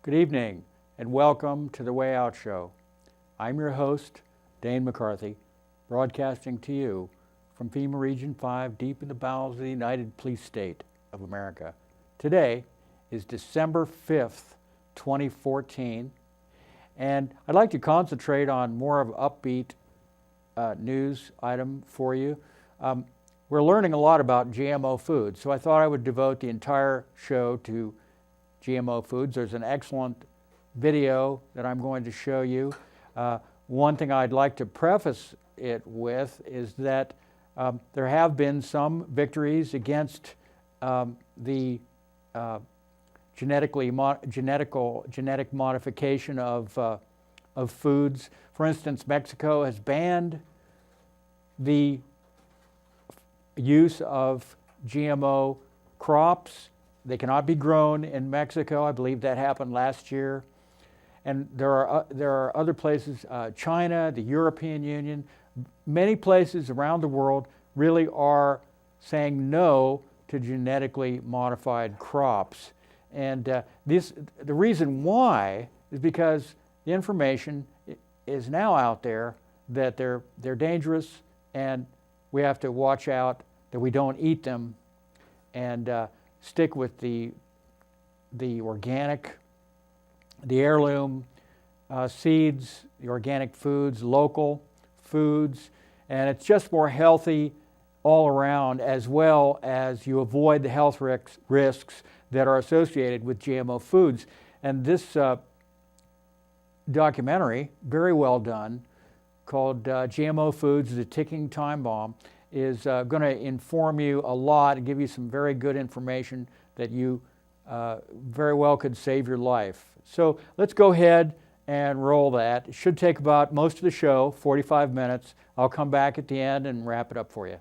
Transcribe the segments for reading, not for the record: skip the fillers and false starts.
Good evening and welcome to The Way Out Show. I'm your host, Dane McCarthy, broadcasting to you from FEMA Region 5 deep in the bowels of the United Police State of America. Today is December 5th, 2014, and I'd like to concentrate on more of an upbeat news item for you. We're learning a lot about GMO foods, so I thought I would devote the entire show to GMO foods. There's an excellent video that I'm going to show you. One thing I'd like to preface it with is that there have been some victories against the genetic modification of foods. For instance, Mexico has banned the use of GMO crops. They cannot be grown in Mexico. I believe that happened last year. And there are other places, China, the European Union, many places around the world really are saying no to genetically modified crops. And the reason why is because the information is now out there that they're dangerous, and we have to watch out that we don't eat them, and stick with the organic, the heirloom seeds, the organic foods, local foods, and it's just more healthy all around, as well as you avoid the health risks that are associated with GMO foods. And this documentary, very well done, called GMO Foods, The Ticking Time Bomb, is going to inform you a lot and give you some very good information that you very well could save your life. So let's go ahead and roll that. It should take about most of the show, 45 minutes. I'll come back at the end and wrap it up for you.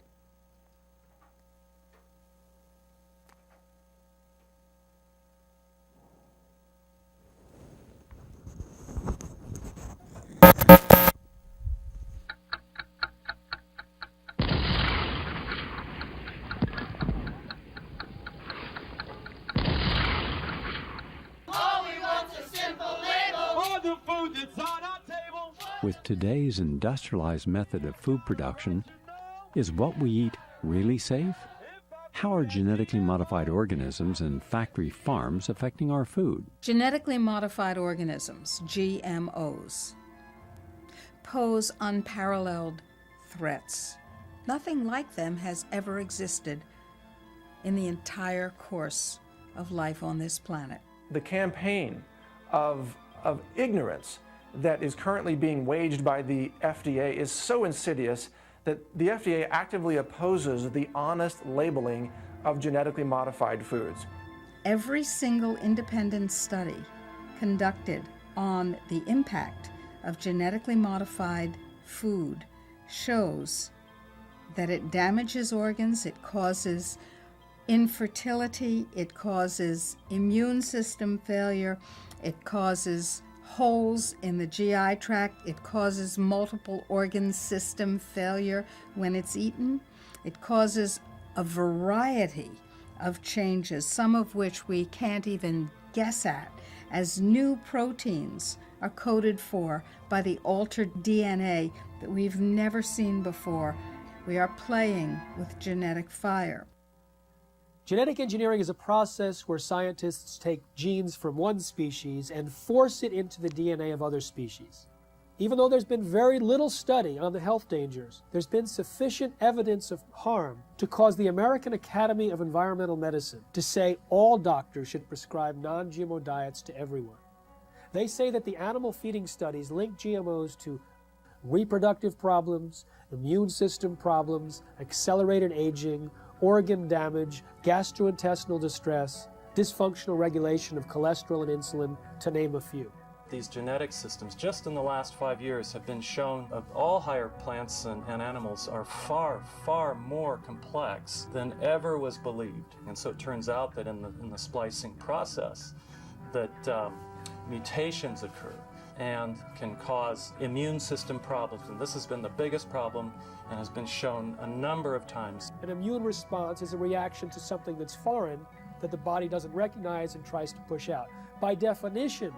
With today's industrialized method of food production, is what we eat really safe? How are genetically modified organisms and factory farms affecting our food? Genetically modified organisms, GMOs, pose unparalleled threats. Nothing like them has ever existed in the entire course of life on this planet. The campaign of ignorance that is currently being waged by the FDA is so insidious that the FDA actively opposes the honest labeling of genetically modified foods. Every single independent study conducted on the impact of genetically modified food shows that it damages organs, it causes infertility, it causes immune system failure, it causes holes in the GI tract, it causes multiple organ system failure when it's eaten. It causes a variety of changes, some of which we can't even guess at, as new proteins are coded for by the altered DNA that we've never seen before. We are playing with genetic fire. Genetic engineering is a process where scientists take genes from one species and force it into the DNA of other species. Even though there's been very little study on the health dangers, there's been sufficient evidence of harm to cause the American Academy of Environmental Medicine to say all doctors should prescribe non-GMO diets to everyone. They say that the animal feeding studies link GMOs to reproductive problems, immune system problems, accelerated aging, organ damage, gastrointestinal distress, dysfunctional regulation of cholesterol and insulin, to name a few. These genetic systems, just in the last 5 years, have been shown of all higher plants and animals are far, far more complex than ever was believed. And so it turns out that in the splicing process, that mutations occur and can cause immune system problems. And this has been the biggest problem and has been shown a number of times. An immune response is a reaction to something that's foreign that the body doesn't recognize and tries to push out. By definition,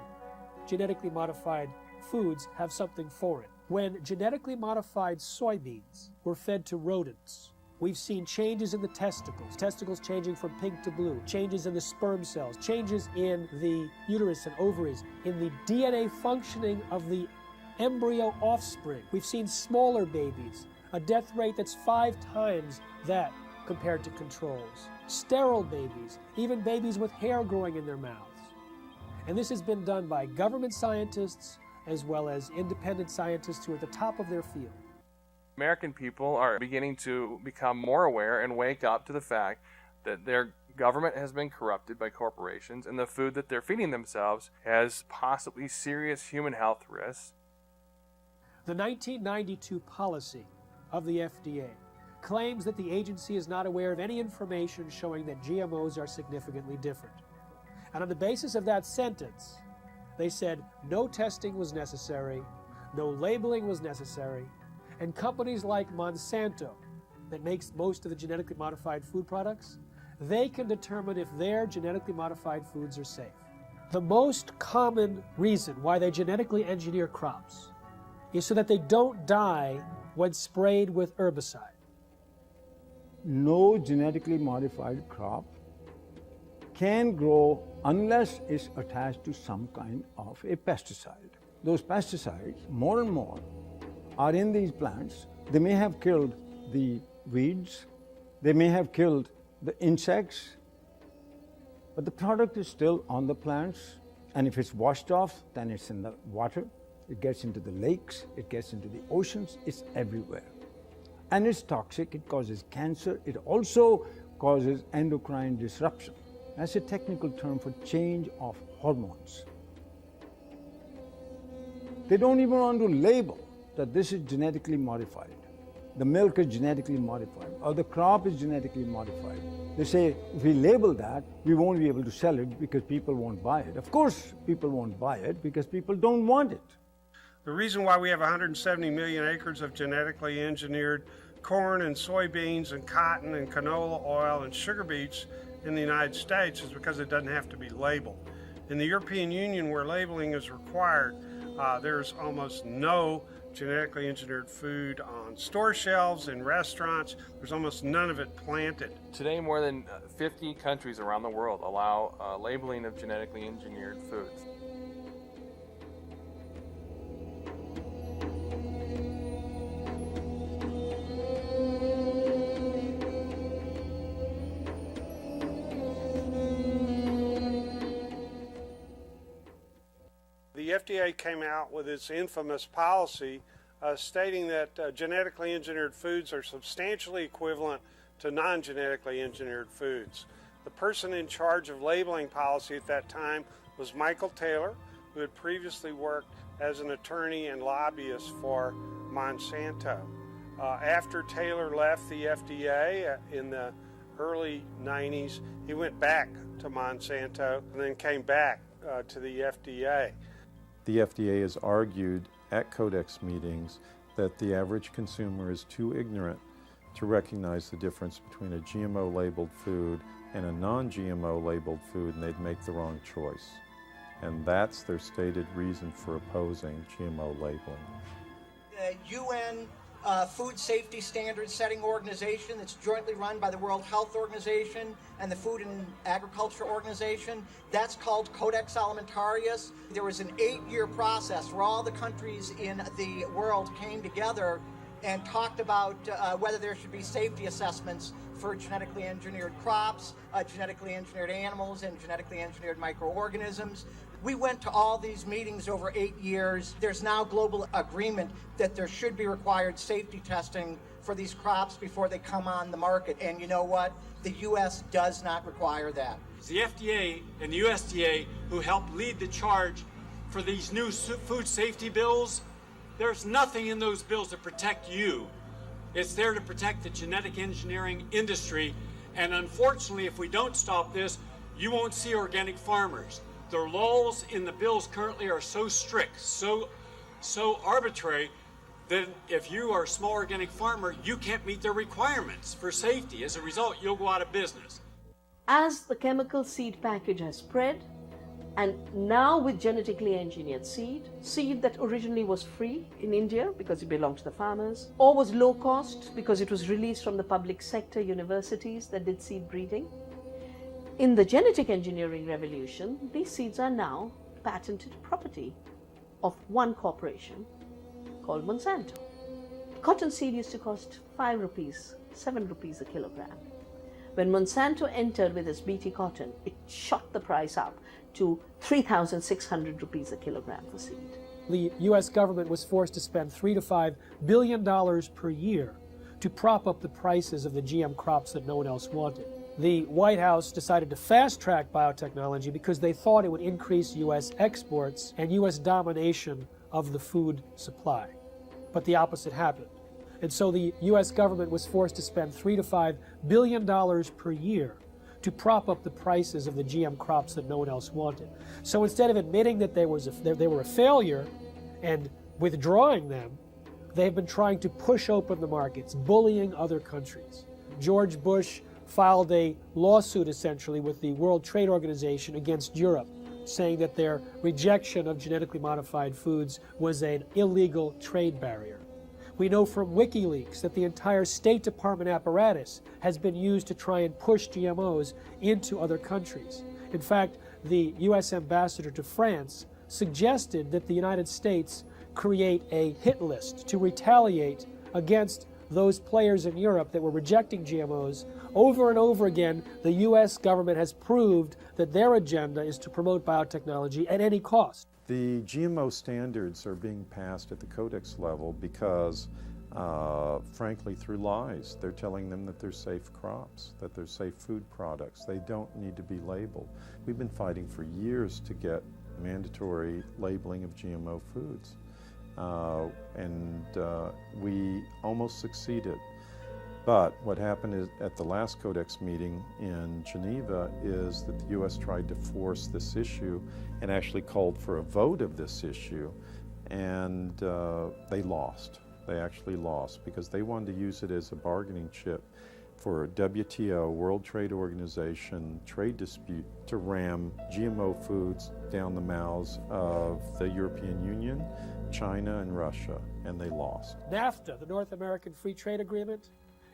genetically modified foods have something for it. When genetically modified soybeans were fed to rodents, we've seen changes in the testicles changing from pink to blue, changes in the sperm cells, changes in the uterus and ovaries, in the DNA functioning of the embryo offspring. We've seen smaller babies, a death rate that's 5 times that compared to controls. Sterile babies, even babies with hair growing in their mouths. And this has been done by government scientists as well as independent scientists who are at the top of their field. American people are beginning to become more aware and wake up to the fact that their government has been corrupted by corporations and the food that they're feeding themselves has possibly serious human health risks. The 1992 policy of the FDA claims that the agency is not aware of any information showing that GMOs are significantly different. And on the basis of that sentence, they said no testing was necessary, no labeling was necessary, and companies like Monsanto, that makes most of the genetically modified food products, they can determine if their genetically modified foods are safe. The most common reason why they genetically engineer crops is so that they don't die when sprayed with herbicide. No genetically modified crop can grow unless it's attached to some kind of a pesticide. Those pesticides, more and more, are in these plants. They may have killed the weeds, they may have killed the insects, but the product is still on the plants, and if it's washed off, then it's in the water, it gets into the lakes, it gets into the oceans, it's everywhere. And it's toxic, it causes cancer, it also causes endocrine disruption. That's a technical term for change of hormones. They don't even want to label that this is genetically modified. The milk is genetically modified, or the crop is genetically modified. They say, if we label that, we won't be able to sell it because people won't buy it. Of course, people won't buy it because people don't want it. The reason why we have 170 million acres of genetically engineered corn and soybeans and cotton and canola oil and sugar beets in the United States is because it doesn't have to be labeled. In the European Union, where labeling is required, there's almost no genetically engineered food on store shelves, in restaurants. There's almost none of it planted. Today, more than 50 countries around the world allow labeling of genetically engineered foods. The FDA came out with its infamous policy stating that genetically engineered foods are substantially equivalent to non-genetically engineered foods. The person in charge of labeling policy at that time was Michael Taylor, who had previously worked as an attorney and lobbyist for Monsanto. After Taylor left the FDA in the early 90s, he went back to Monsanto and then came back to the FDA. The FDA has argued at Codex meetings that the average consumer is too ignorant to recognize the difference between a GMO-labeled food and a non-GMO labeled food, and they'd make the wrong choice. And that's their stated reason for opposing GMO labeling. The UN Food Safety Standards Setting Organization that's jointly run by the World Health Organization and the Food and Agriculture Organization, that's called Codex Alimentarius. There was an 8-year process where all the countries in the world came together and talked about whether there should be safety assessments for genetically engineered crops, genetically engineered animals, and genetically engineered microorganisms. We went to all these meetings over 8 years. There's now global agreement that there should be required safety testing for these crops before they come on the market. And you know what? The U.S. does not require that. It's the FDA and the USDA who helped lead the charge for these new food safety bills. There's nothing in those bills to protect you. It's there to protect the genetic engineering industry. And unfortunately, if we don't stop this, you won't see organic farmers. The laws in the bills currently are so strict, so arbitrary, that if you are a small organic farmer, you can't meet their requirements for safety. As a result, you'll go out of business. As the chemical seed package has spread, and now with genetically engineered seed that originally was free in India because it belonged to the farmers, or was low cost because it was released from the public sector universities that did seed breeding. In the genetic engineering revolution, these seeds are now patented property of one corporation called Monsanto. Cotton seed used to cost 5 rupees, 7 rupees a kilogram. When Monsanto entered with its BT cotton, it shot the price up to 3,600 rupees a kilogram for seed. The U.S. government was forced to spend $3 to $5 billion per year to prop up the prices of the GM crops that no one else wanted. The White House decided to fast-track biotechnology because they thought it would increase U.S. exports and U.S. domination of the food supply. But the opposite happened. And so the U.S. government was forced to spend $3 to $5 billion per year to prop up the prices of the GM crops that no one else wanted. So instead of admitting that they were a failure and withdrawing them, they've been trying to push open the markets, bullying other countries. George Bush filed a lawsuit essentially with the World Trade Organization against Europe, saying that their rejection of genetically modified foods was an illegal trade barrier. We know from WikiLeaks that the entire State Department apparatus has been used to try and push GMOs into other countries. In fact, the U.S. ambassador to France suggested that the United States create a hit list to retaliate against those players in Europe that were rejecting GMOs. Over and over again, the U.S. government has proved that their agenda is to promote biotechnology at any cost. The GMO standards are being passed at the Codex level because, frankly, through lies. They're telling them that they're safe crops, that they're safe food products. They don't need to be labeled. We've been fighting for years to get mandatory labeling of GMO foods. We almost succeeded. But what happened is at the last Codex meeting in Geneva is that the U.S. tried to force this issue and actually called for a vote of this issue, and they lost. They actually lost because they wanted to use it as a bargaining chip for WTO, World Trade Organization, trade dispute to ram GMO foods down the mouths of the European Union, China, and Russia, and they lost. NAFTA, the North American Free Trade Agreement,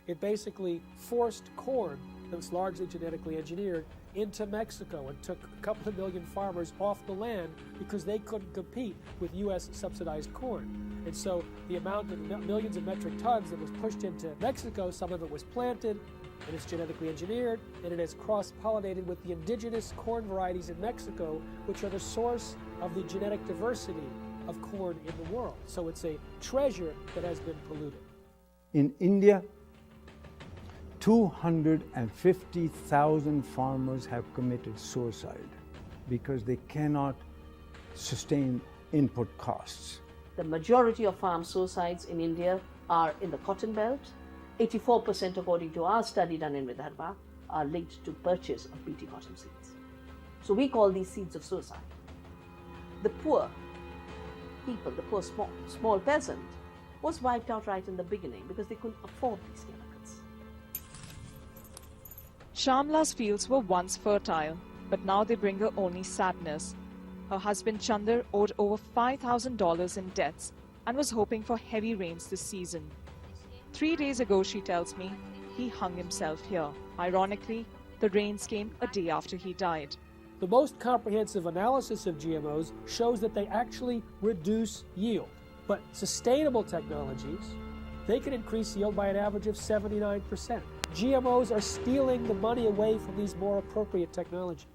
it basically forced corn that was largely genetically engineered into Mexico and took a couple of million farmers off the land because they couldn't compete with U.S. subsidized corn. And so the amount of millions of metric tons that was pushed into Mexico, some of it was planted and it's genetically engineered, and it has cross-pollinated with the indigenous corn varieties in Mexico, which are the source of the genetic diversity of corn in the world. So it's a treasure that has been polluted. In India, 250,000 farmers have committed suicide because they cannot sustain input costs. The majority of farm suicides in India are in the cotton belt. 84%, according to our study done in Vidarbha, are linked to purchase of BT cotton seeds. So we call these seeds of suicide. The poor people, the poor small peasant, was wiped out right in the beginning because they couldn't afford these chemicals. Shamla's fields were once fertile, but now they bring her only sadness. Her husband Chandar owed over $5,000 in debts and was hoping for heavy rains this season. 3 days ago, she tells me, he hung himself here. Ironically, the rains came a day after he died. The most comprehensive analysis of GMOs shows that they actually reduce yield. But sustainable technologies, they can increase yield by an average of 79%. GMOs are stealing the money away from these more appropriate technologies.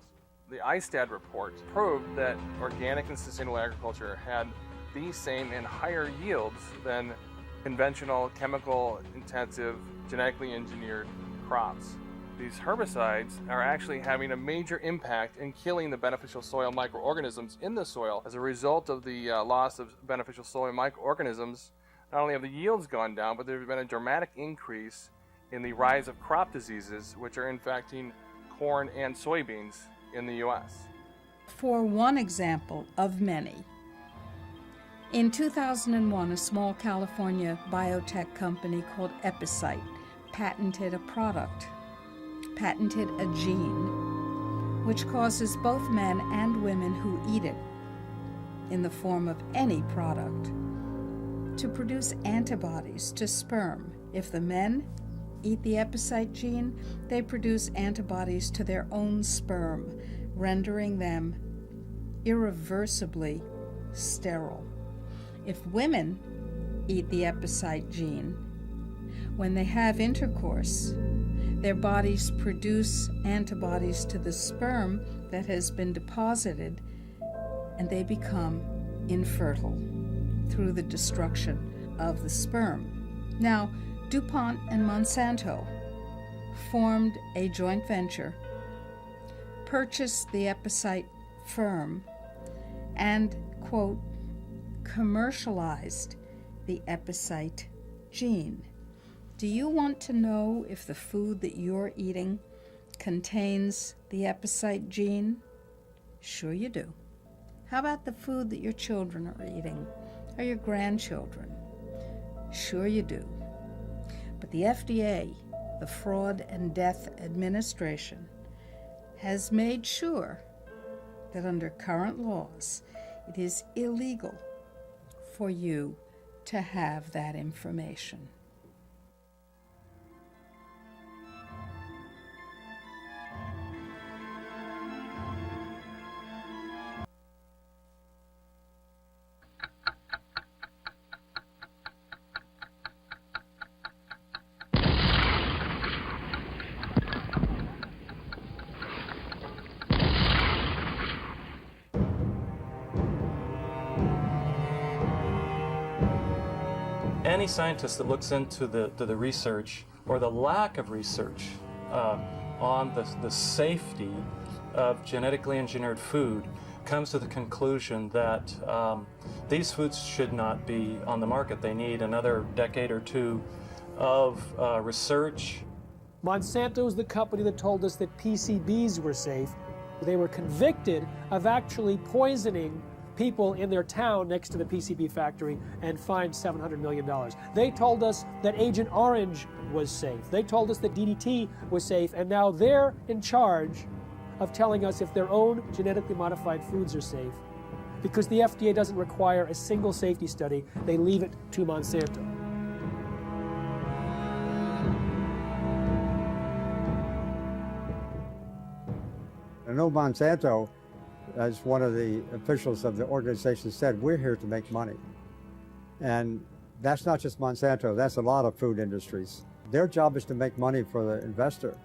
The ISTAD report proved that organic and sustainable agriculture had the same and higher yields than conventional, chemical-intensive, genetically engineered crops. These herbicides are actually having a major impact in killing the beneficial soil microorganisms in the soil. As a result of the loss of beneficial soil microorganisms, not only have the yields gone down, but there's been a dramatic increase in the rise of crop diseases, which are infecting corn and soybeans in the U.S. For one example of many, in 2001, a small California biotech company called Epicite patented a product. patented a gene which causes both men and women who eat it, in the form of any product, to produce antibodies to sperm. If the men eat the epicite gene, they produce antibodies to their own sperm, rendering them irreversibly sterile. If women eat the epicite gene, when they have intercourse, their bodies produce antibodies to the sperm that has been deposited, and they become infertile through the destruction of the sperm. Now, DuPont and Monsanto formed a joint venture, purchased the epicite firm, and, quote, commercialized the epicite gene. Do you want to know if the food that you're eating contains the epicite gene? Sure you do. How about the food that your children are eating, or your grandchildren? Sure you do. But the FDA, the Fraud and Death Administration, has made sure that under current laws, it is illegal for you to have that information. Any scientist that looks into the research or the lack of research on the safety of genetically engineered food comes to the conclusion that these foods should not be on the market. They need another decade or two of research. Monsanto is the company that told us that PCBs were safe. They were convicted of actually poisoning people in their town next to the PCB factory and fined $700 million. They told us that Agent Orange was safe. They told us that DDT was safe, and now they're in charge of telling us if their own genetically modified foods are safe. Because the FDA doesn't require a single safety study, they leave it to Monsanto. I know Monsanto, as one of the officials of the organization said, we're here to make money. And that's not just Monsanto, that's a lot of food industries. Their job is to make money for the investor.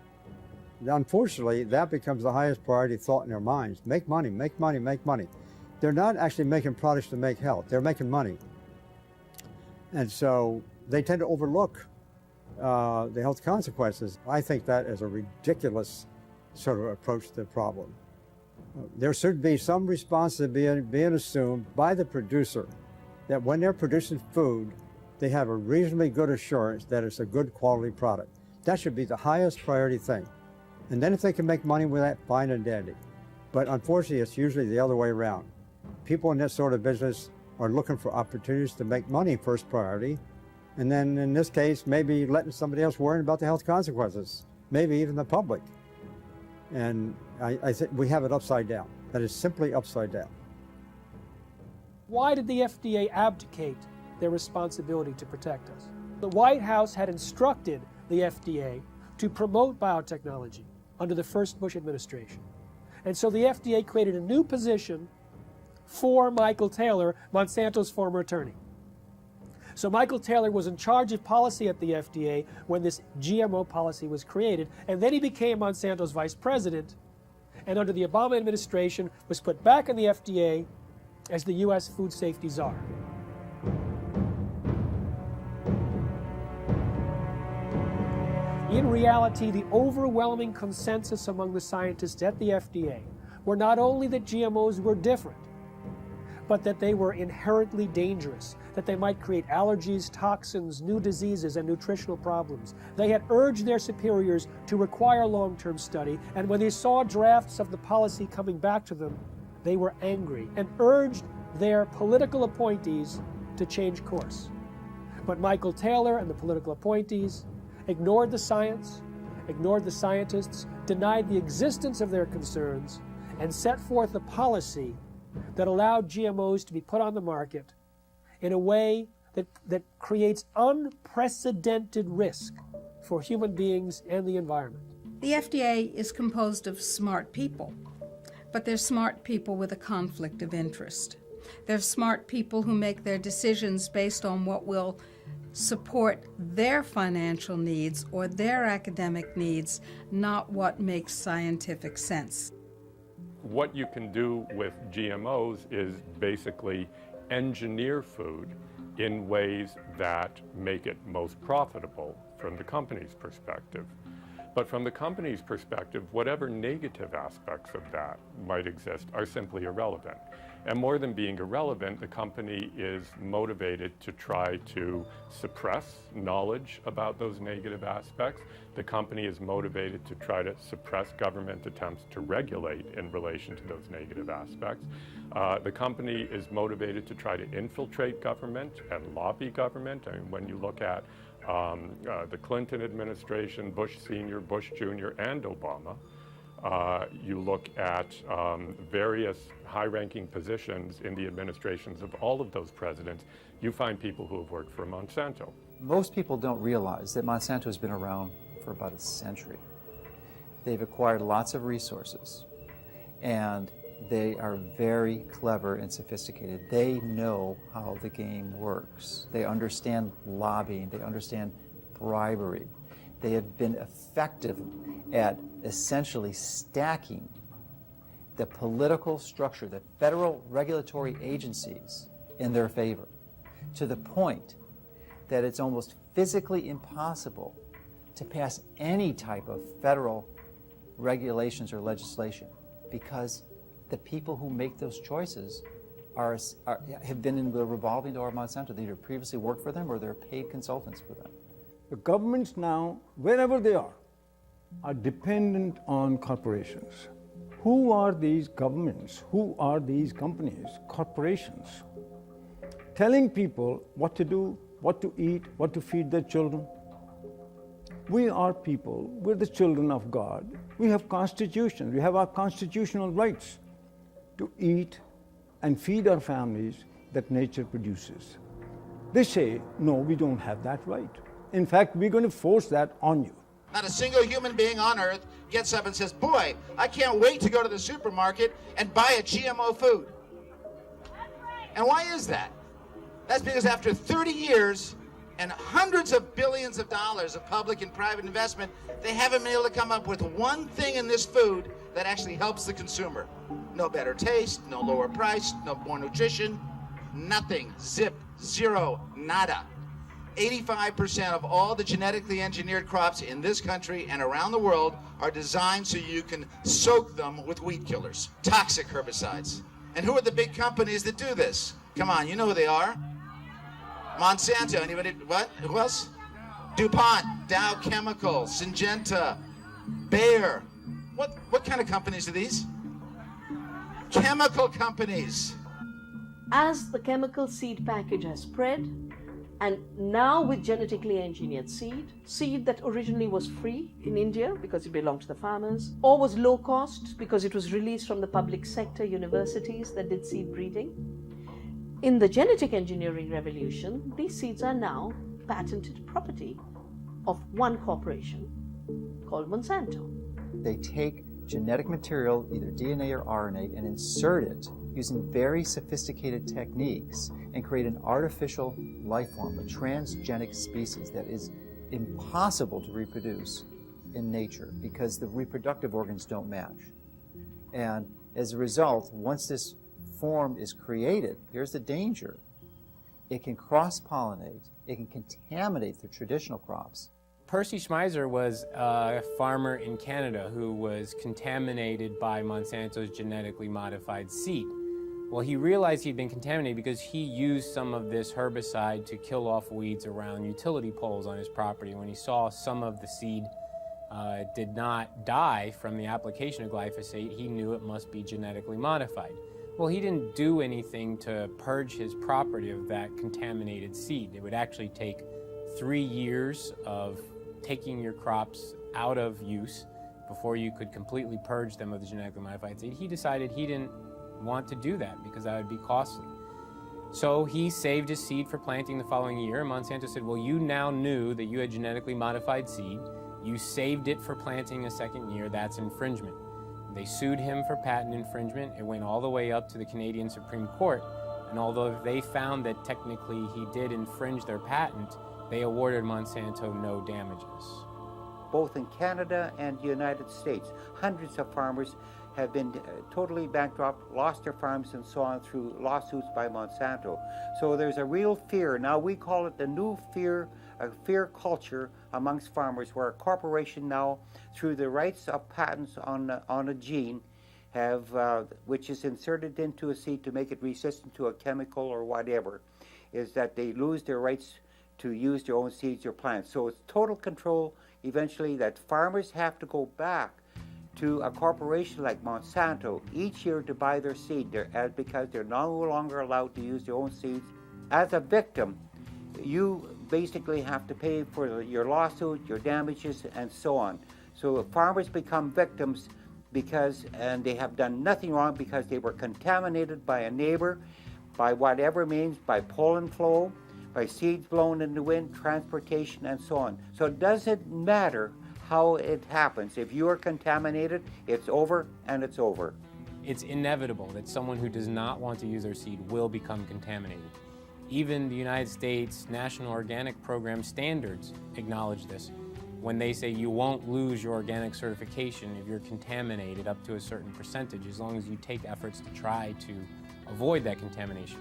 Unfortunately, that becomes the highest priority thought in their minds. Make money, make money, make money. They're not actually making products to make health, they're making money. And so they tend to overlook the health consequences. I think that is a ridiculous sort of approach to the problem. There should be some responsibility being assumed by the producer that when they're producing food, they have a reasonably good assurance that it's a good quality product. That should be the highest priority thing. And then if they can make money with that, fine and dandy. But unfortunately, it's usually the other way around. People in this sort of business are looking for opportunities to make money first priority. And then in this case, maybe letting somebody else worry about the health consequences, maybe even the public. And I think we have it upside down. That is simply upside down. Why did the FDA abdicate their responsibility to protect us? The White House had instructed the FDA to promote biotechnology under the first Bush administration. And so the FDA created a new position for Michael Taylor, Monsanto's former attorney. So Michael Taylor was in charge of policy at the FDA when this GMO policy was created, and then he became Monsanto's vice president, and under the Obama administration was put back in the FDA as the U.S. food safety czar. In reality, the overwhelming consensus among the scientists at the FDA were not only that GMOs were different, but that they were inherently dangerous, that they might create allergies, toxins, new diseases, and nutritional problems. They had urged their superiors to require long-term study, and when they saw drafts of the policy coming back to them, they were angry and urged their political appointees to change course. But Michael Taylor and the political appointees ignored the science ignored the scientists, denied the existence of their concerns, and set forth a policy that allowed GMOs to be put on the market in a way that creates unprecedented risk for human beings and the environment. The FDA is composed of smart people, but they're smart people with a conflict of interest. They're smart people who make their decisions based on what will support their financial needs or their academic needs, not what makes scientific sense. What you can do with GMOs is basically engineer food in ways that make it most profitable from the company's perspective. But from the company's perspective, whatever negative aspects of that might exist are simply irrelevant. And more than being irrelevant, the company is motivated to try to suppress knowledge about those negative aspects. The company is motivated to try to suppress government attempts to regulate in relation to those negative aspects. The company is motivated to try to infiltrate government and lobby government. I mean, when you look at the Clinton administration, Bush Sr., Bush Jr., and Obama, you look at various high-ranking positions in the administrations of all of those presidents, you find people who have worked for Monsanto. Most people don't realize that Monsanto has been around for about a century. They've acquired lots of resources, and they are very clever and sophisticated. They know how the game works. They understand lobbying. They understand bribery. They have been effective at essentially stacking the political structure, the federal regulatory agencies in their favor, to the point that it's almost physically impossible to pass any type of federal regulations or legislation, because the people who make those choices have been in the revolving door of Monsanto. They either previously worked for them or they're paid consultants for them. The governments now, wherever they are dependent on corporations. Who are these governments? Who are these companies? Corporations. Telling people what to do, what to eat, what to feed their children. We are people, we're the children of God. We have constitutions, we have our constitutional rights to eat and feed our families that nature produces. They say, no, we don't have that right. In fact, we're going to force that on you. Not a single human being on earth gets up and says, boy, I can't wait to go to the supermarket and buy a GMO food. And why is that? That's because after 30 years and hundreds of billions of dollars of public and private investment, they haven't been able to come up with one thing in this food that actually helps the consumer. No better taste, no lower price, no more nutrition, nothing. Zip, zero, nada. 85% of all the genetically engineered crops in this country and around the world are designed so you can soak them with weed killers, toxic herbicides. And who are the big companies that do this? Come on, you know who they are. Monsanto, anybody, what? Who else? DuPont, Dow Chemical, Syngenta, Bayer. What kind of companies are these? Chemical companies. As the chemical seed package has spread, and now with genetically engineered seed that originally was free in India because it belonged to the farmers, or was low cost because it was released from the public sector universities that did seed breeding. In the genetic engineering revolution, these seeds are now patented property of one corporation called Monsanto. They take genetic material, either DNA or RNA, and insert it using very sophisticated techniques and create an artificial life form, a transgenic species that is impossible to reproduce in nature because the reproductive organs don't match. And as a result, once this form is created, here's the danger. It can cross-pollinate, it can contaminate the traditional crops. Percy Schmeiser was a farmer in Canada who was contaminated by Monsanto's genetically modified seed. Well, he realized he'd been contaminated because he used some of this herbicide to kill off weeds around utility poles on his property. When he saw some of the seed did not die from the application of glyphosate, he knew it must be genetically modified. Well, he didn't do anything to purge his property of that contaminated seed. It would actually take 3 years of taking your crops out of use before you could completely purge them of the genetically modified seed, he decided he didn't want to do that because that would be costly. So he saved his seed for planting the following year, and Monsanto said, well, you now knew that you had genetically modified seed, you saved it for planting a second year, that's infringement. They sued him for patent infringement. It went all the way up to the Canadian Supreme Court, and although they found that technically he did infringe their patent, they awarded Monsanto no damages. Both in Canada and the United States, hundreds of farmers have been totally bankrupt, lost their farms and so on through lawsuits by Monsanto. So there's a real fear. Now we call it the new fear, a fear culture amongst farmers, where a corporation now, through the rights of patents on a gene, have which is inserted into a seed to make it resistant to a chemical or whatever, is that they lose their rights to use their own seeds or plants. So it's total control eventually, that farmers have to go back to a corporation like Monsanto each year to buy their seed because they're no longer allowed to use their own seeds. As a victim, you basically have to pay for your lawsuit, your damages, and so on. So farmers become victims and they have done nothing wrong because they were contaminated by a neighbor, by whatever means, by pollen flow, by seeds blown in the wind, transportation, and so on. So it doesn't matter how it happens. If you are contaminated, it's over and it's over. It's inevitable that someone who does not want to use their seed will become contaminated. Even the United States National Organic Program standards acknowledge this when they say you won't lose your organic certification if you're contaminated up to a certain percentage, as long as you take efforts to try to avoid that contamination.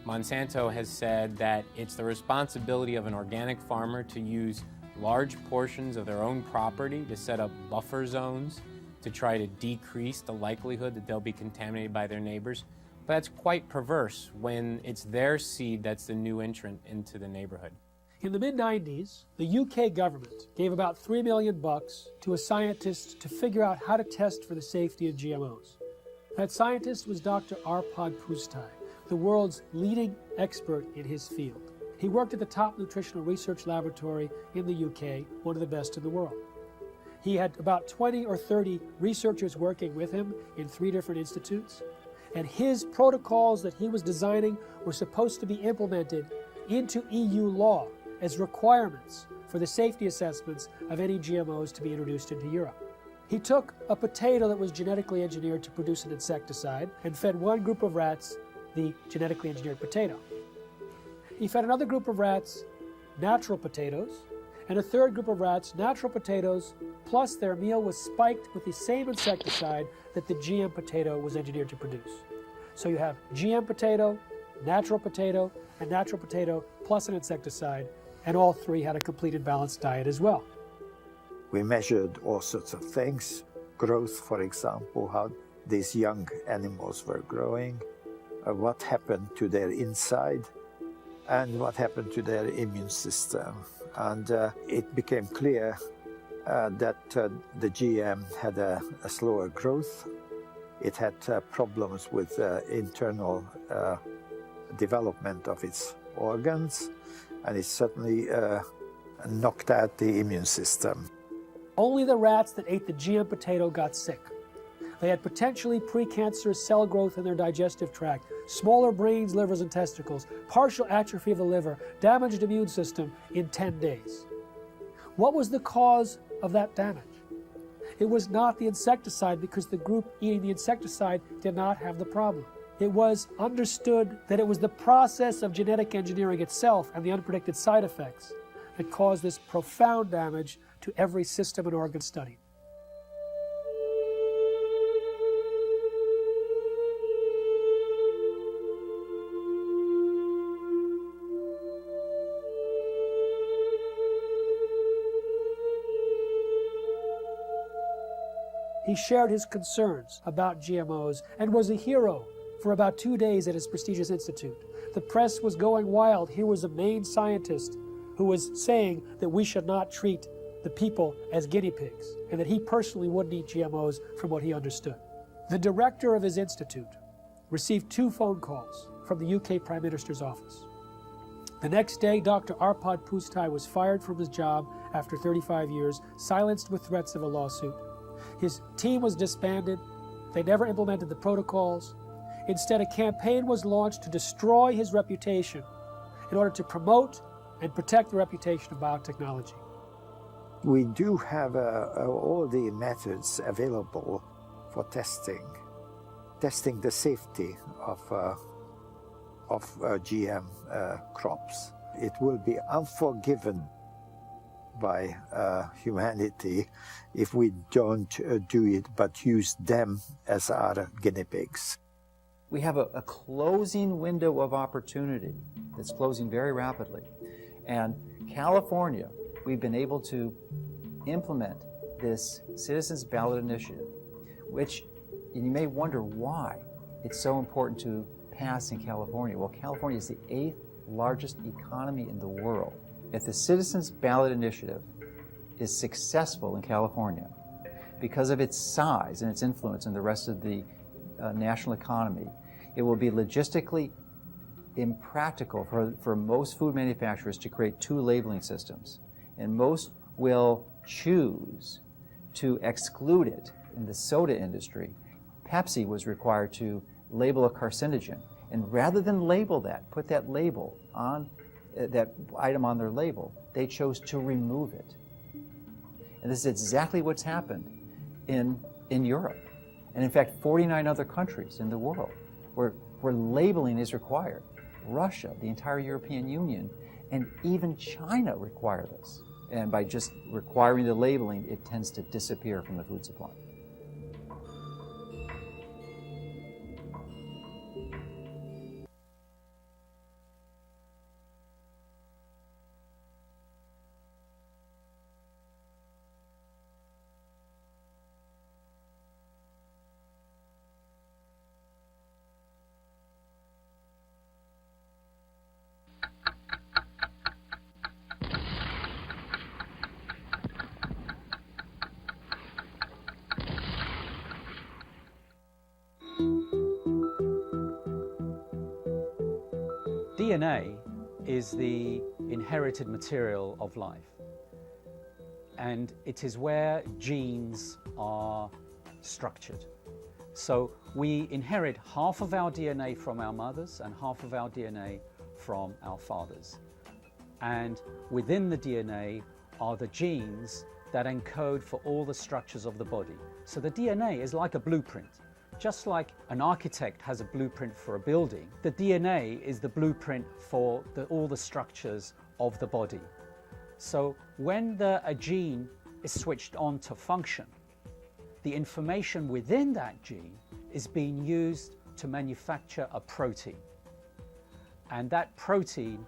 Monsanto has said that it's the responsibility of an organic farmer to use large portions of their own property to set up buffer zones to try to decrease the likelihood that they'll be contaminated by their neighbors. But that's quite perverse when it's their seed that's the new entrant into the neighborhood. In the mid-90s, the UK government gave about $3 million to a scientist to figure out how to test for the safety of GMOs. That scientist was Dr. Arpad Pusztai, the world's leading expert in his field. He worked at the top nutritional research laboratory in the UK, one of the best in the world. He had about 20 or 30 researchers working with him in 3 different institutes, and his protocols that he was designing were supposed to be implemented into EU law as requirements for the safety assessments of any GMOs to be introduced into Europe. He took a potato that was genetically engineered to produce an insecticide and fed one group of rats the genetically engineered potato. He fed another group of rats natural potatoes, and a third group of rats natural potatoes, plus their meal was spiked with the same insecticide that the GM potato was engineered to produce. So you have GM potato, and natural potato plus an insecticide, and all 3 had a complete and balanced diet as well. We measured all sorts of things, growth, for example, how these young animals were growing, what happened to their inside, and what happened to their immune system. And it became clear that the GM had a slower growth. It had problems with internal development of its organs, and it certainly knocked out the immune system. Only the rats that ate the GM potato got sick. They had potentially precancerous cell growth in their digestive tract, smaller brains, livers, and testicles, partial atrophy of the liver, damaged immune system in 10 days. What was the cause of that damage? It was not the insecticide, because the group eating the insecticide did not have the problem. It was understood that it was the process of genetic engineering itself and the unpredicted side effects that caused this profound damage to every system and organ studied. He shared his concerns about GMOs and was a hero for about 2 days at his prestigious institute. The press was going wild. Here was a main scientist who was saying that we should not treat the people as guinea pigs, and that he personally wouldn't eat GMOs from what he understood. The director of his institute received 2 phone calls from the UK Prime Minister's office. The next day, Dr. Arpad Pusztai was fired from his job after 35 years, silenced with threats of a lawsuit. His team was disbanded. They never implemented the protocols. Instead, a campaign was launched to destroy his reputation in order to promote and protect the reputation of biotechnology. We do have all the methods available for testing the safety of GM crops. It will be unforgiven by humanity if we don't do it, but use them as our guinea pigs. We have a closing window of opportunity that's closing very rapidly. And California, we've been able to implement this Citizens Ballot Initiative, which you may wonder why it's so important to pass in California. Well, California is the 8th largest economy in the world. If the Citizens Ballot Initiative is successful in California, because of its size and its influence in the rest of the national economy, it will be logistically impractical for most food manufacturers to create 2 labeling systems. And most will choose to exclude it. In the soda industry, Pepsi was required to label a carcinogen. And rather than label that, put that label on, that item on their label, they chose to remove it. And this is exactly what's happened in Europe. And in fact, 49 other countries in the world where labeling is required. Russia, the entire European Union, and even China require this. And by just requiring the labeling, it tends to disappear from the food supply. DNA is the inherited material of life, and it is where genes are structured. So we inherit half of our DNA from our mothers and half of our DNA from our fathers. And within the DNA are the genes that encode for all the structures of the body. So the DNA is like a blueprint. Just like an architect has a blueprint for a building, the DNA is the blueprint for all the structures of the body. So when a gene is switched on to function, the information within that gene is being used to manufacture a protein. And that protein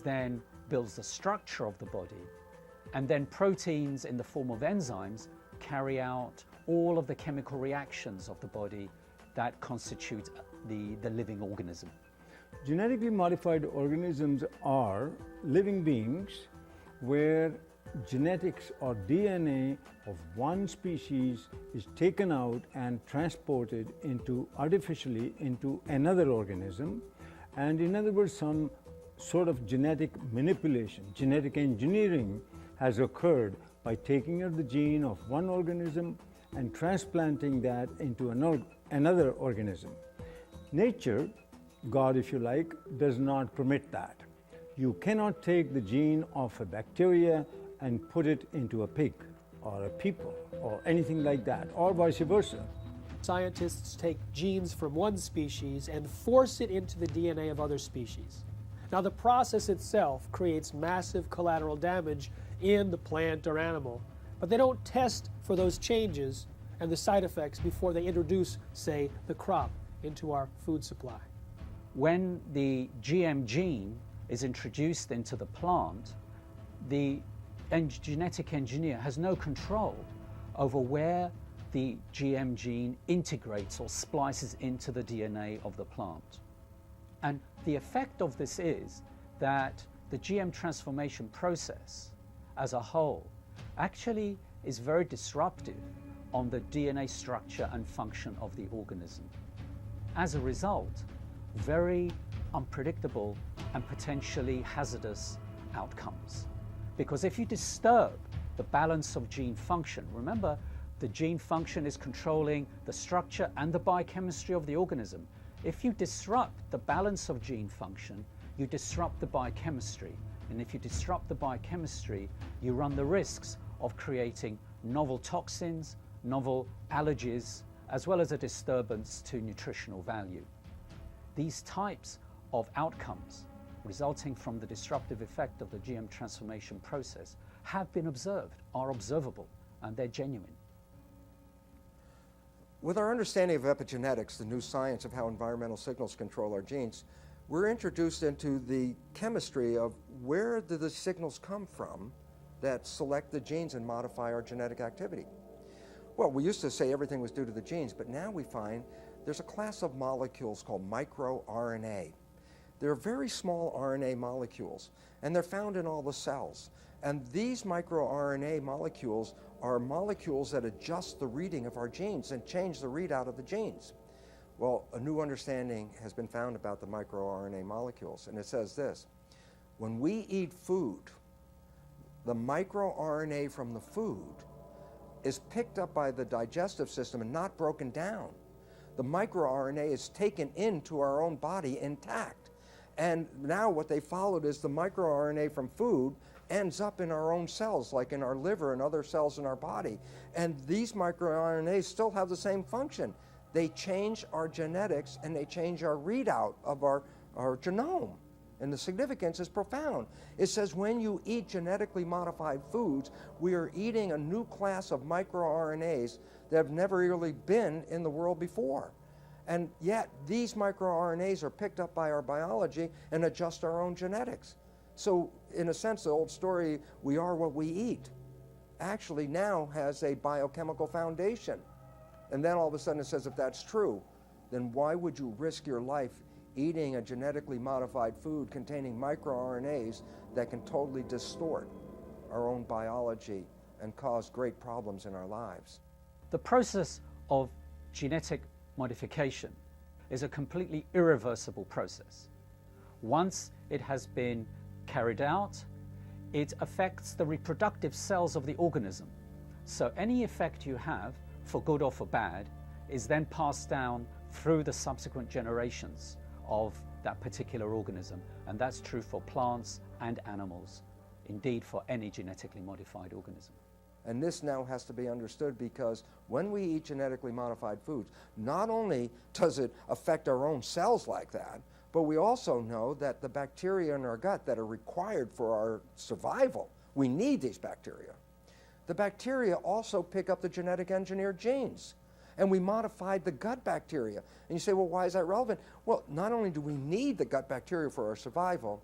then builds the structure of the body. And then proteins in the form of enzymes carry out all of the chemical reactions of the body that constitute the living organism. Genetically modified organisms are living beings where genetics or DNA of one species is taken out and transported artificially into another organism, and in other words, some sort of genetic manipulation, genetic engineering has occurred by taking out the gene of one organism and transplanting that into another organism. Nature, God if you like, does not permit that. You cannot take the gene of a bacteria and put it into a pig or a people or anything like that, or vice versa. Scientists take genes from one species and force it into the DNA of other species. Now, the process itself creates massive collateral damage in the plant or animal, but they don't test for those changes and the side effects before they introduce, say, the crop into our food supply. When the GM gene is introduced into the plant, the genetic engineer has no control over where the GM gene integrates or splices into the DNA of the plant. And the effect of this is that the GM transformation process as a whole actually is very disruptive on the DNA structure and function of the organism. As a result, very unpredictable and potentially hazardous outcomes. Because if you disturb the balance of gene function, remember the gene function is controlling the structure and the biochemistry of the organism. If you disrupt the balance of gene function, you disrupt the biochemistry. And if you disrupt the biochemistry, you run the risks of creating novel toxins, novel allergies, as well as a disturbance to nutritional value. These types of outcomes resulting from the disruptive effect of the GM transformation process have been observed, are observable, and they're genuine. With our understanding of epigenetics, the new science of how environmental signals control our genes, we're introduced into the chemistry of where do the signals come from that select the genes and modify our genetic activity. Well, we used to say everything was due to the genes, but now we find there's a class of molecules called microRNA. They're very small RNA molecules, and they're found in all the cells. And these microRNA molecules are molecules that adjust the reading of our genes and change the readout of the genes. Well, a new understanding has been found about the microRNA molecules, and it says this: when we eat food, the microRNA from the food is picked up by the digestive system and not broken down. The microRNA is taken into our own body intact. And now what they followed is the microRNA from food ends up in our own cells, like in our liver and other cells in our body. And these microRNAs still have the same function. They change our genetics and they change our readout of our genome. And the significance is profound. It says when you eat genetically modified foods, we are eating a new class of microRNAs that have never really been in the world before. And yet these microRNAs are picked up by our biology and adjust our own genetics. So in a sense, the old story, we are what we eat, actually now has a biochemical foundation. And then all of a sudden it says, if that's true, then why would you risk your life eating a genetically modified food containing microRNAs that can totally distort our own biology and cause great problems in our lives? The process of genetic modification is a completely irreversible process. Once it has been carried out, it affects the reproductive cells of the organism. So any effect you have, for good or for bad, is then passed down through the subsequent generations of that particular organism. And that's true for plants and animals, indeed for any genetically modified organism. And this now has to be understood, because when we eat genetically modified foods, not only does it affect our own cells like that, but we also know that the bacteria in our gut that are required for our survival, we need these bacteria. The bacteria also pick up the genetic engineered genes. And we modified the gut bacteria. And you say, well, why is that relevant? Well, not only do we need the gut bacteria for our survival,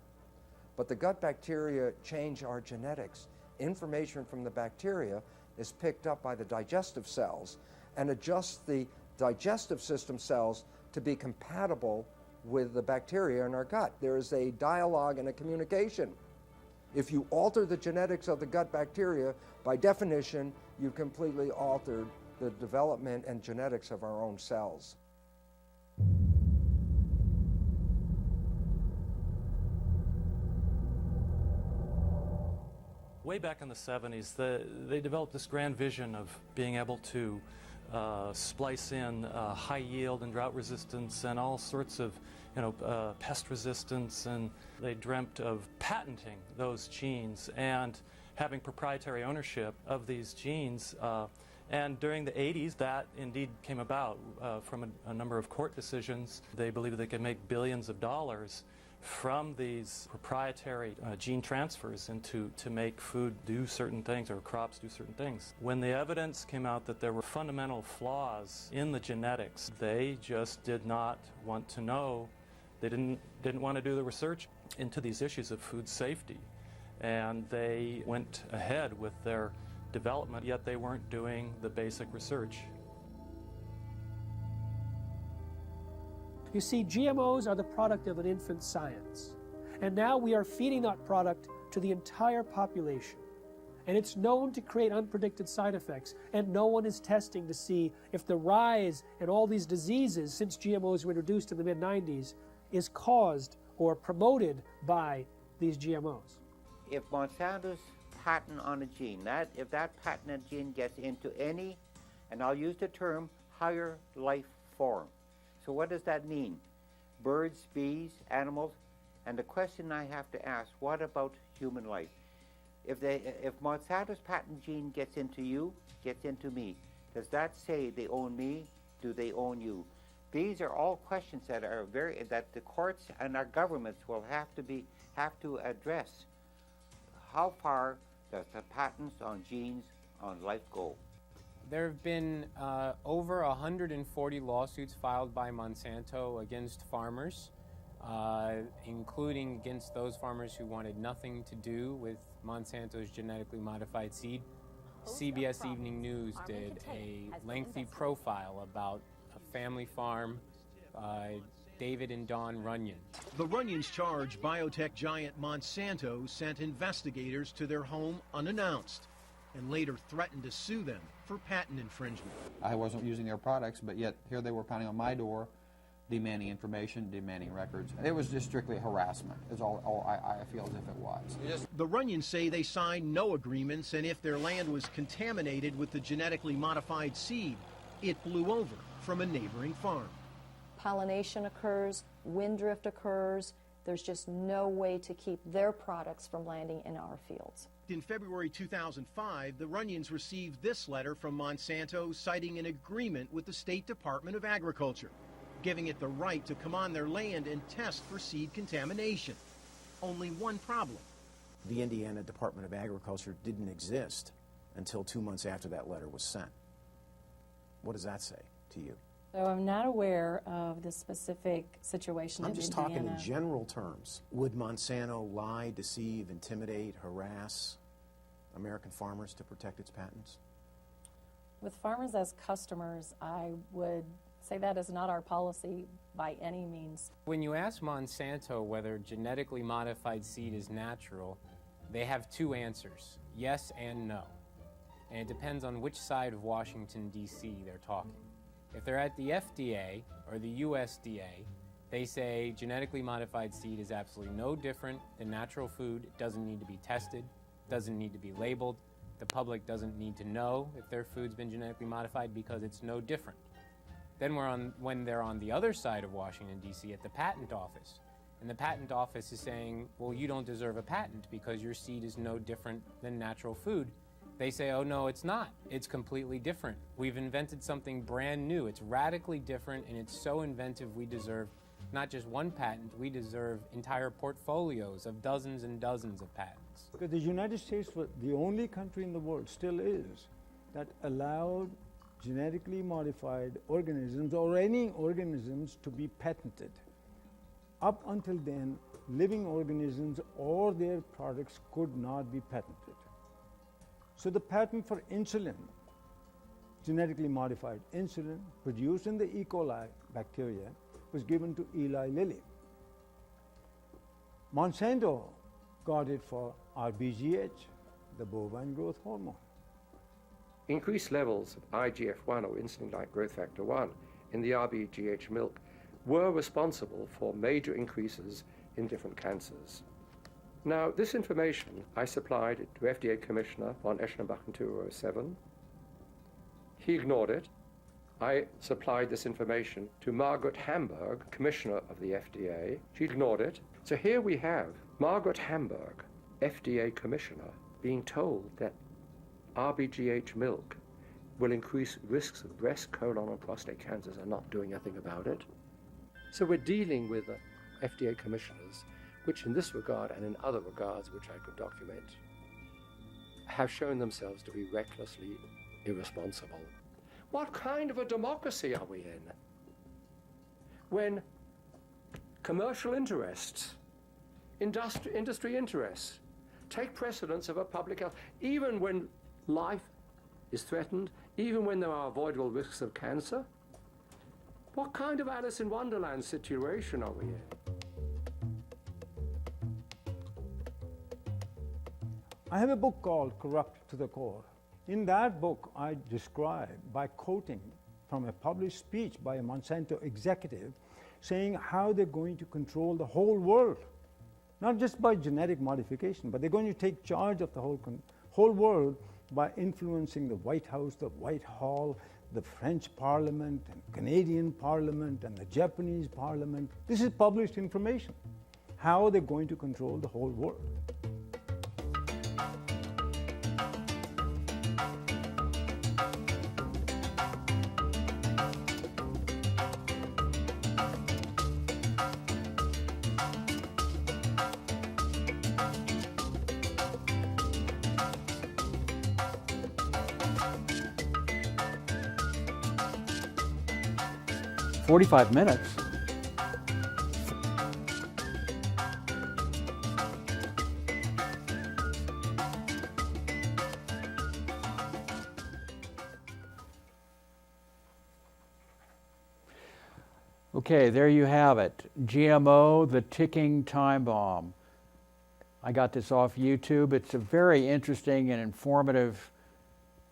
but the gut bacteria change our genetics. Information from the bacteria is picked up by the digestive cells and adjusts the digestive system cells to be compatible with the bacteria in our gut. There is a dialogue and a communication. If you alter the genetics of the gut bacteria, by definition, you've completely altered the development and genetics of our own cells. Way back in the 70s, they developed this grand vision of being able to splice in high yield and drought resistance and all sorts of pest resistance, and they dreamt of patenting those genes and having proprietary ownership of these genes. And during the 80s, that indeed came about from a number of court decisions. They believed they could make billions of dollars from these proprietary gene transfers to make food do certain things or crops do certain things. When the evidence came out that there were fundamental flaws in the genetics, they just did not want to know. They didn't want to do the research into these issues of food safety. And they went ahead with their development, yet they weren't doing the basic research. You see, GMOs are the product of an infant science. And now we are feeding that product to the entire population. And it's known to create unpredicted side effects. And no one is testing to see if the rise in all these diseases since GMOs were introduced in the mid-90s is caused or promoted by these GMOs. If Monsanto's patent on a gene, if that patented gene gets into any, and I'll use the term, higher life form. So what does that mean? Birds, bees, animals, and the question I have to ask, what about human life? If Monsanto's patent gene gets into you, gets into me, does that say they own me? Do they own you? These are all questions that the courts and our governments will have to address. How far does the patents on genes on life go? There have been over 140 lawsuits filed by Monsanto against farmers, including against those farmers who wanted nothing to do with Monsanto's genetically modified seed. CBS Evening News did a lengthy profile about a family farm, David and Dawn Runyon. The Runyons charge biotech giant Monsanto sent investigators to their home unannounced and later threatened to sue them for patent infringement. I wasn't using their products, but yet here they were pounding on my door, demanding information, demanding records. It was just strictly harassment, is all I feel as if it was. The Runyons say they signed no agreements, and if their land was contaminated with the genetically modified seed, it blew over from a neighboring farm. Pollination occurs, wind drift occurs. There's just no way to keep their products from landing in our fields. In February 2005, the Runyons received this letter from Monsanto citing an agreement with the State Department of Agriculture, giving it the right to come on their land and test for seed contamination. Only one problem. The Indiana Department of Agriculture didn't exist until 2 months after that letter was sent. What does that say to you? So I'm not aware of the specific situation I'm in just Indiana. talking in general terms. Would Monsanto lie, deceive, intimidate, harass American farmers to protect its patents? With farmers as customers, I would say that is not our policy by any means. When you ask Monsanto whether genetically modified seed is natural, they have two answers, yes and no. And it depends on which side of Washington, D.C. they're talking. If they're at the FDA or the USDA, they say genetically modified seed is absolutely no different than natural food. It doesn't need to be tested, doesn't need to be labeled. The public doesn't need to know if their food's been genetically modified because it's no different. Then when they're on the other side of Washington, D.C. at the patent office, and the patent office is saying, well, you don't deserve a patent because your seed is no different than natural food. They say, oh, no, it's not. It's completely different. We've invented something brand new. It's radically different, and it's so inventive we deserve not just one patent, we deserve entire portfolios of dozens and dozens of patents. Because the United States was the only country in the world, still is, that allowed genetically modified organisms or any organisms to be patented. Up until then, living organisms or their products could not be patented. So the patent for insulin, genetically modified insulin produced in the E. coli bacteria, was given to Eli Lilly. Monsanto got it for RBGH, the bovine growth hormone. Increased levels of IGF-1 or insulin-like growth factor 1 in the RBGH milk were responsible for major increases in different cancers. Now, this information I supplied to FDA Commissioner von Eschenbach in 2007. He ignored it. I supplied this information to Margaret Hamburg, Commissioner of the FDA. She ignored it. So here we have Margaret Hamburg, FDA Commissioner, being told that RBGH milk will increase risks of breast, colon, and prostate cancers and not doing anything about it. So we're dealing with FDA commissioners which in this regard and in other regards which I could document have shown themselves to be recklessly irresponsible. What kind of a democracy are we in when commercial interests, industry interests take precedence over public health, even when life is threatened, even when there are avoidable risks of cancer? What kind of Alice in Wonderland situation are we in? I have a book called Corrupt to the Core. In that book, I describe, by quoting from a published speech by a Monsanto executive, saying how they're going to control the whole world, not just by genetic modification, but they're going to take charge of the whole world by influencing the White House, the Whitehall, the French Parliament, and Canadian Parliament, and the Japanese Parliament. This is published information, how they're going to control the whole world. "45 minutes? Okay, there you have it. GMO, the ticking time bomb. I got this off YouTube. It's a very interesting and informative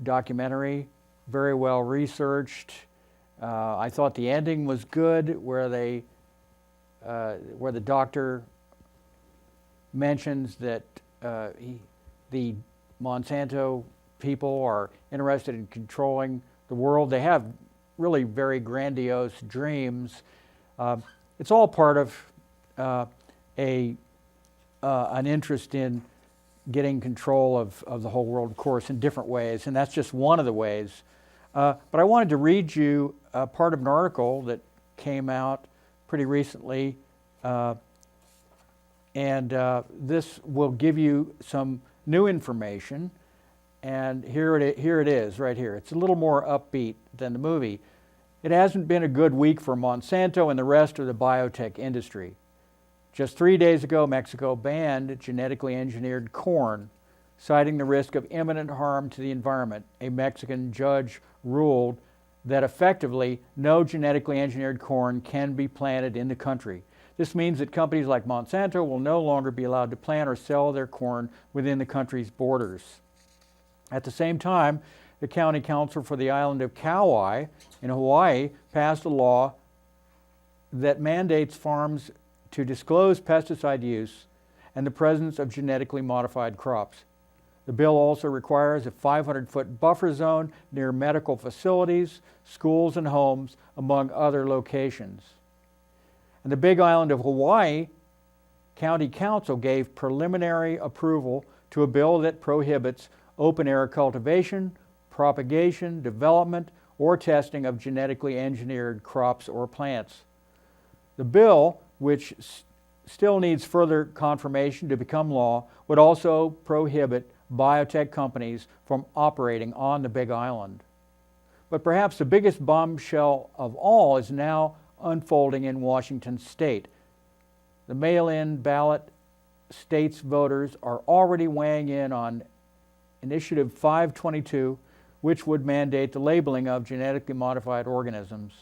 documentary, very well researched. I thought the ending was good, where the doctor mentions that the Monsanto people are interested in controlling the world. They have really very grandiose dreams. It's all part of an interest in getting control of the whole world, of course, in different ways, and that's just one of the ways. But I wanted to read you part of an article that came out pretty recently, and this will give you some new information. And here it is, right here. It's a little more upbeat than the movie. It hasn't been a good week for Monsanto and the rest of the biotech industry. Just 3 days ago, Mexico banned genetically engineered corn, citing the risk of imminent harm to the environment. A Mexican judge ruled that effectively no genetically engineered corn can be planted in the country. This means that companies like Monsanto will no longer be allowed to plant or sell their corn within the country's borders. At the same time, the county council for the island of Kauai in Hawaii passed a law that mandates farms to disclose pesticide use and the presence of genetically modified crops. The bill also requires a 500-foot buffer zone near medical facilities, schools, and homes, among other locations. And the Big Island of Hawaii County Council gave preliminary approval to a bill that prohibits open-air cultivation, propagation, development, or testing of genetically engineered crops or plants. The bill, which still needs further confirmation to become law, would also prohibit biotech companies from operating on the Big Island. But perhaps the biggest bombshell of all is now unfolding in Washington state. The mail-in ballot states' voters are already weighing in on Initiative 522, which would mandate the labeling of genetically modified organisms.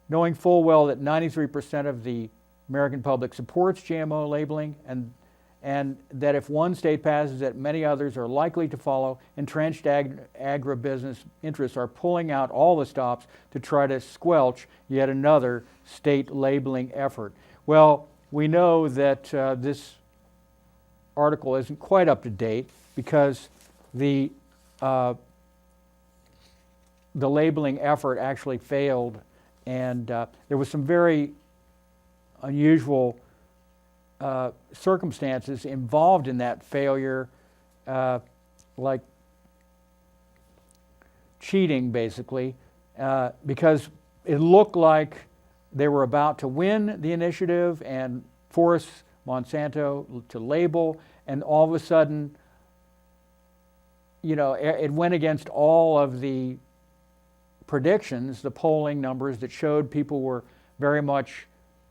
Knowing full well that 93% of the American public supports GMO labeling, and that if one state passes it, many others are likely to follow, entrenched agribusiness interests are pulling out all the stops to try to squelch yet another state labeling effort. Well, we know that this article isn't quite up to date because the labeling effort actually failed, and there was some very unusual circumstances involved in that failure, like cheating, basically, because it looked like they were about to win the initiative and force Monsanto to label, and all of a sudden, you know, it went against all of the predictions, the polling numbers that showed people were very much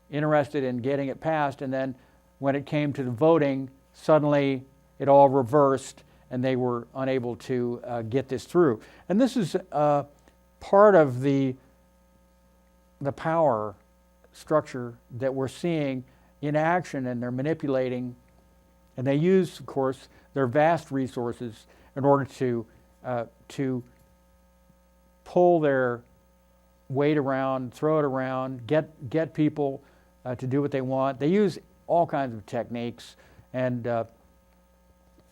interested in getting it passed, and then when it came to the voting, suddenly it all reversed and they were unable to get this through. And this is part of the power structure that we're seeing in action, and they're manipulating, and they use, of course, their vast resources in order to pull their weight around, throw it around, get people to do what they want. They use all kinds of techniques, and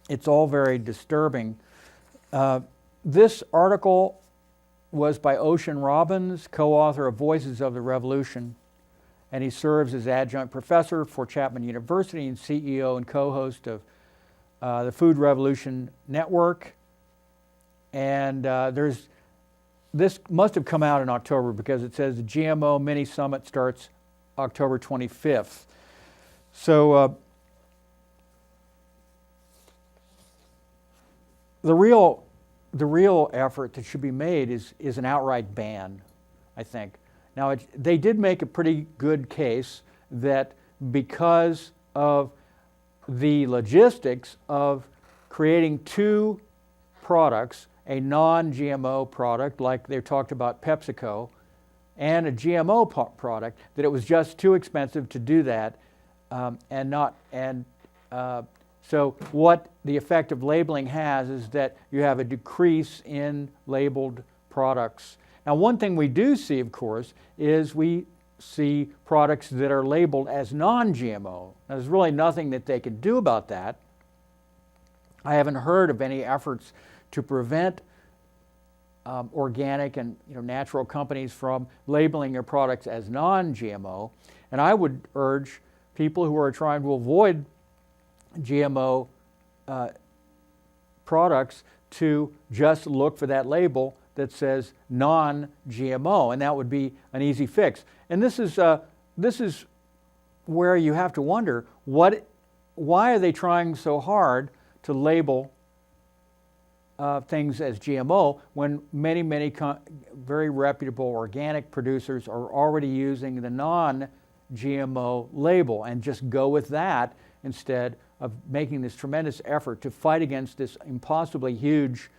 it's all very disturbing. This article was by Ocean Robbins, co-author of Voices of the Revolution, and he serves as adjunct professor for Chapman University and CEO and co-host of the Food Revolution Network. And this must have come out in October because it says the GMO mini summit starts October 25th. So the real effort that should be made is an outright ban, I think. Now, they did make a pretty good case that because of the logistics of creating two products, a non-GMO product, like they talked about PepsiCo, and a GMO product, that it was just too expensive to do that, so what the effect of labeling has is that you have a decrease in labeled products. Now, one thing we do see, of course, is we see products that are labeled as non-GMO. There's really nothing that they can do about that. I haven't heard of any efforts to prevent organic and natural companies from labeling their products as non-GMO. And I would urge people who are trying to avoid GMO products to just look for that label that says non-GMO, and that would be an easy fix. And this is where you have to wonder, why are they trying so hard to label things as GMO when many very reputable organic producers are already using the non-GMO label, and just go with that instead of making this tremendous effort to fight against this impossibly huge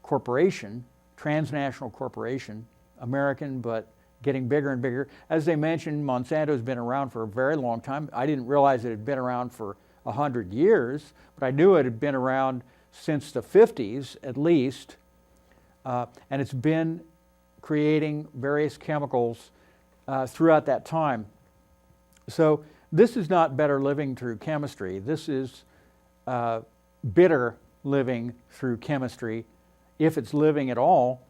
corporation, transnational corporation, American, but getting bigger and bigger. As they mentioned, Monsanto's been around for a very long time. I didn't realize it had been around for 100 years, but I knew it had been around since the 50s at least, and it's been creating various chemicals throughout that time. So this is not better living through chemistry. This is bitter living through chemistry, if it's living at all.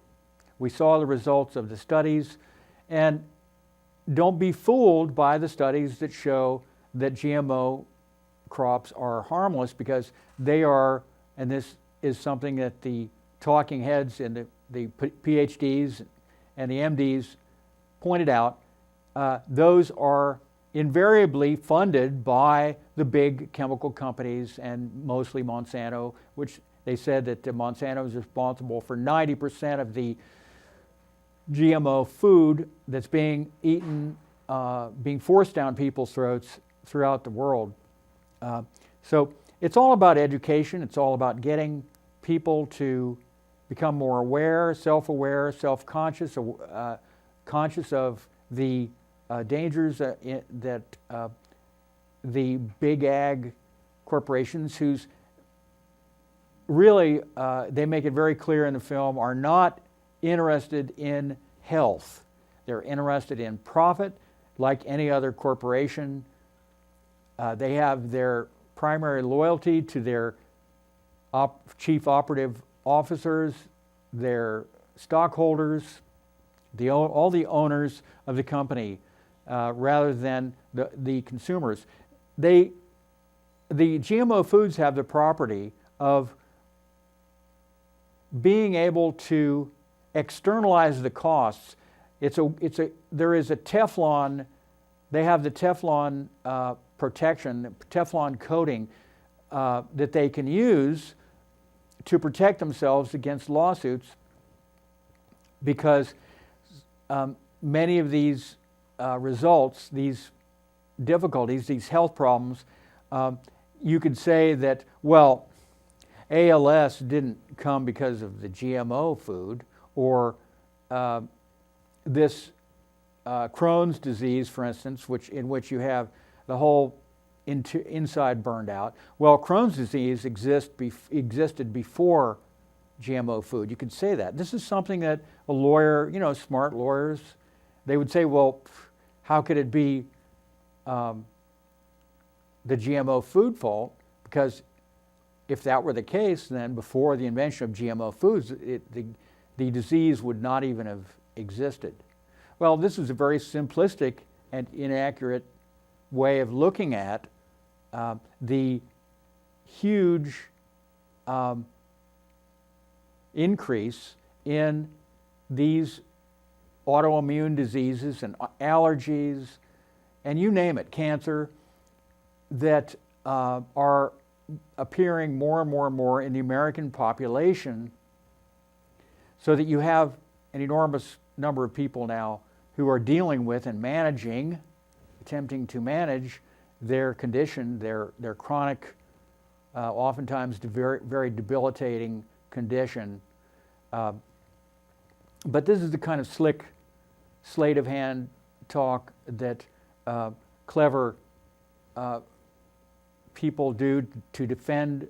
We saw the results of the studies, and don't be fooled by the studies that show that GMO crops are harmless, because they are, and this is something that the talking heads and the PhDs and the MDs pointed out, those are invariably funded by the big chemical companies, and mostly Monsanto, which they said that Monsanto is responsible for 90% of the GMO food that's being eaten, being forced down people's throats throughout the world. So it's all about education. It's all about getting people to become more aware, self-aware, self-conscious, conscious of the dangers that the big ag corporations, who's really, they make it very clear in the film, are not interested in health. They're interested in profit, like any other corporation. They have their primary loyalty to their chief operative officers, their stockholders, all the owners of the company, rather than the consumers. The GMO foods have the property of being able to externalize the costs. There is a Teflon. They have the Teflon protection, Teflon coating that they can use to protect themselves against lawsuits, because many of these results, these difficulties, these health problems, you could say that, well, ALS didn't come because of the GMO food, or this Crohn's disease, for instance, in which you have the whole inside burned out. Well, Crohn's disease existed before GMO food. You could say that. This is something that a lawyer, smart lawyers they would say, well, how could it be the GMO food fault? Because if that were the case, then before the invention of GMO foods, the disease would not even have existed. Well, this is a very simplistic and inaccurate way of looking at the huge increase in these autoimmune diseases and allergies, and you name it, cancer, that are appearing more and more and more in the American population, so that you have an enormous number of people now who are dealing with and managing, attempting to manage their condition, their chronic, oftentimes very, very debilitating condition. But this is the kind of slick sleight of hand talk that clever people do to defend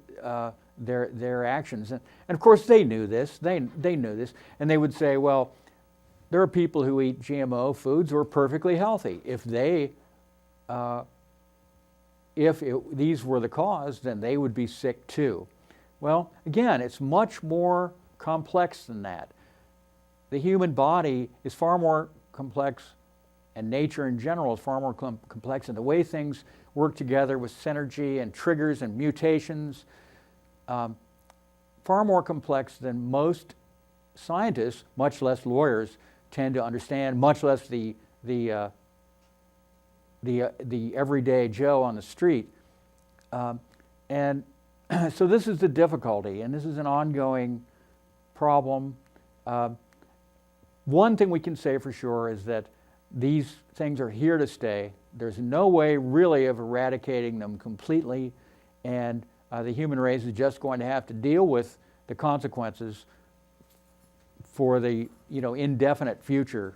their actions. And of course they knew this, they knew this, and they would say, well, there are people who eat GMO foods who are perfectly healthy. If these were the cause, then they would be sick too. Well, again, it's much more complex than that. The human body is far more complex, and nature in general is far more complex, and the way things work together with synergy and triggers and mutations, far more complex than most scientists, much less lawyers, tend to understand, much less the everyday Joe on the street. And so this is the difficulty, and this is an ongoing problem. One thing we can say for sure is that these things are here to stay. There's no way really of eradicating them completely, and the human race is just going to have to deal with the consequences for the indefinite future.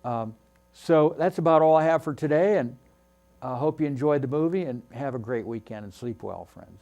So that's about all I have for today, and I hope you enjoyed the movie, and have a great weekend and sleep well, friends.